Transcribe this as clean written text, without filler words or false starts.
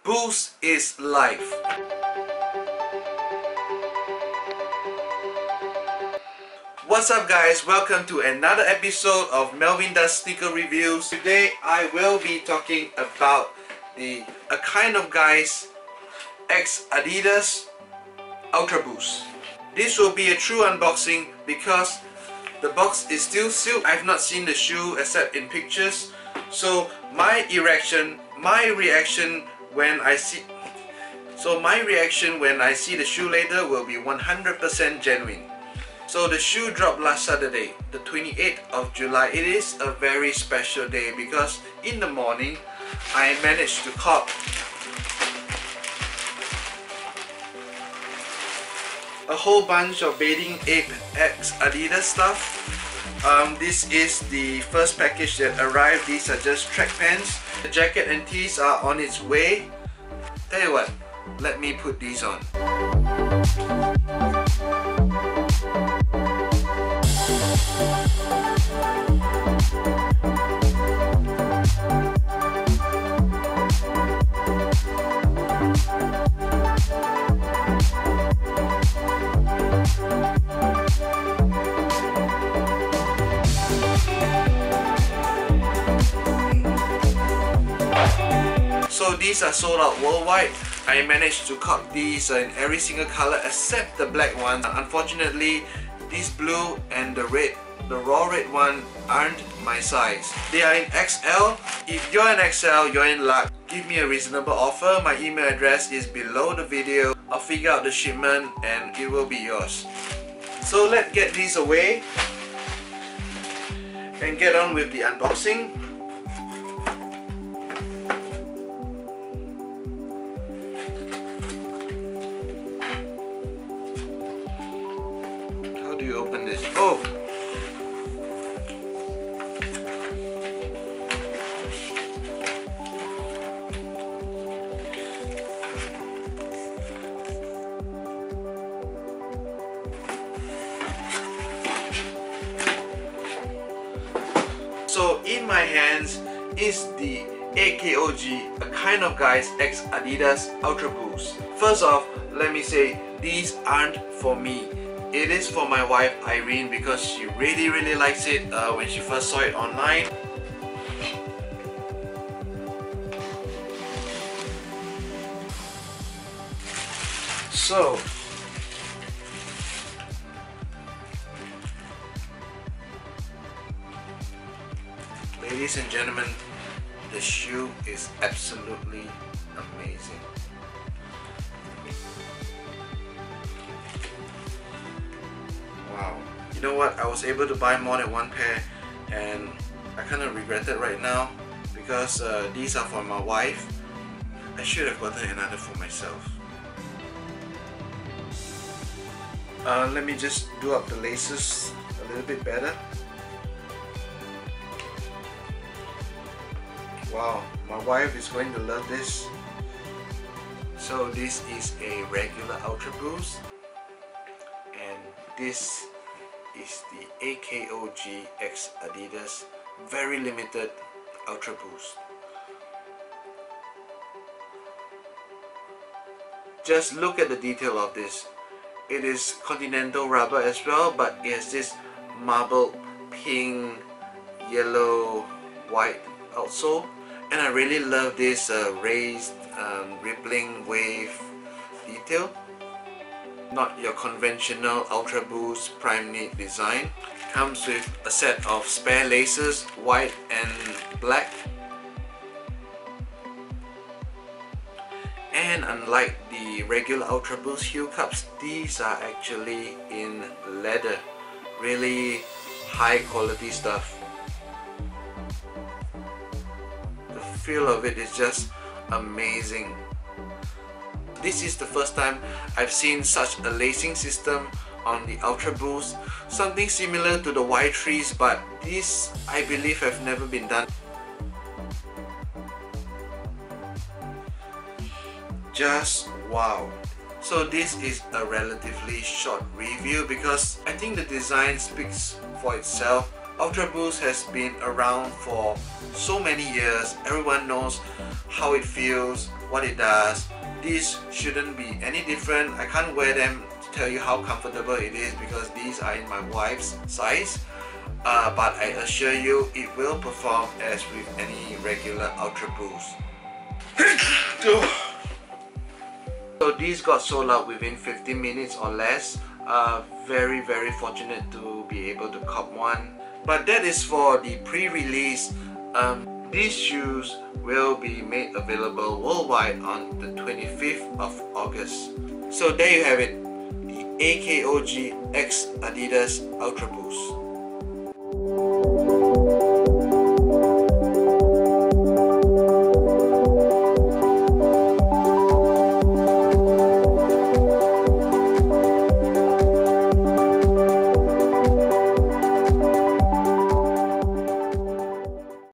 Boost is life. What's up guys, welcome to another episode of Melvin Does Sneaker Reviews. Today I will be talking about the Kind of Guise X Adidas UltraBoost. This will be a true unboxing because the box is still sealed. I've not seen the shoe except in pictures. So my reaction when I see the shoe later will be 100% genuine. So the shoe dropped last Saturday, the 28th of July. It is a very special day because in the morning I managed to cop a whole bunch of BAPE X Adidas stuff. This is the first package that arrived. These are just track pants. The jacket and tees are on its way. Tell you what, let me put these on. So these are sold out worldwide. I managed to cop these in every single color except the black ones. Unfortunately, this blue and the raw red one aren't my size. They are in XL. If you're in XL, you're in luck. Give me a reasonable offer. My email address is below the video. I'll figure out the shipment and it will be yours. So let's get these away and get on with the unboxing. How do you open this? Oh! So in my hands is the AKOG, a Kind of Guise X Adidas UltraBoost. First off, let me say these aren't for me. It is for my wife Irene because she really likes it when she first saw it online. So ladies and gentlemen, the shoe is absolutely amazing. Wow. You know what? I was able to buy more than one pair and I kind of regret it right now because these are for my wife. I should have gotten another for myself. Let me just do up the laces a little bit better. Wow, my wife is going to love this. So this is a regular UltraBoost and this is the AKOG X Adidas very limited UltraBoost. Just look at the detail of this. It is continental rubber as well, but it has this marbled pink, yellow, white outsole. And I really love this raised rippling wave detail. Not your conventional UltraBoost prime knit design. Comes with a set of spare laces, white and black. And unlike the regular UltraBoost heel cups, these are actually in leather. Really high quality stuff. The feel of it is just amazing. This is the first time I've seen such a lacing system on the UltraBoost. Something similar to the Y3s, but these I believe have never been done. Just wow. So this is a relatively short review because I think the design speaks for itself. UltraBoost has been around for so many years. Everyone knows how it feels, what it does. These shouldn't be any different. I can't wear them to tell you how comfortable it is because these are in my wife's size. But I assure you it will perform as with any regular UltraBoost. So these got sold out within 15 minutes or less. Very fortunate to be able to cop one. But that is for the pre-release. These shoes will be made available worldwide on the 25th of August. So there you have it, the AKOG X Adidas UltraBoost.